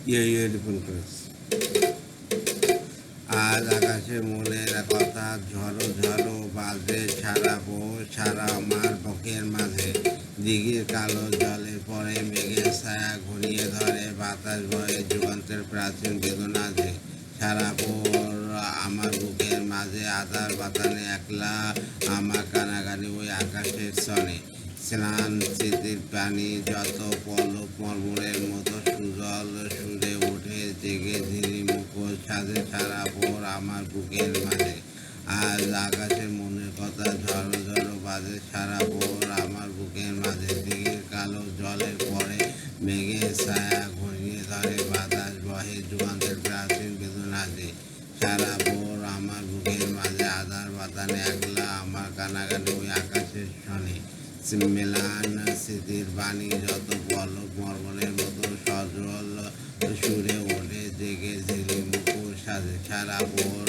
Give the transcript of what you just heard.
Phone করেছে। আজ আকাশে মনের কথা ঝড়ো ঝড়ো বাজে ছাড়াবো সারা আমার বুকের মাঝে। দিঘির কালো জলে পড়ে মেঘের ছায়া ঘুরিয়ে ধরে বাতাস বয়ে যুগান্তের প্রাচীন বেদনা যে সারাবো আমার বুকের মাঝে আধার বাতানে একলা আমার কানাগানি ওই আকাশের সনে। স্নান স্মৃতির পানি যত পলক মর্মরের মতো সুজল সুরে ওঠে জেগে ঝিরি মুখোশ সাজে সারা ভোর আমার বুকের মাঝে। আজ আকাশের মনের কথা ঝড়ো ঝড়ো বাজে সারা ভোর আমার বুকের মাঝে। দিঘির কালো জলের পরে মেঘের ছায়া ঘনিয়ে ধরে বাতাস বহে যুগান্তের প্রাচীন বেদনা যে সারা ভোর আমার বুকের মাঝে আধার বাতানে একলা আমার কানাগানে ওই আকাশের শনে। মেলান স্মৃতির বাণী যত পলক মর্মনের মতো সজল সুরে ওঠে জেগে ঝিলি মুখোশ সাজে সারা ভোর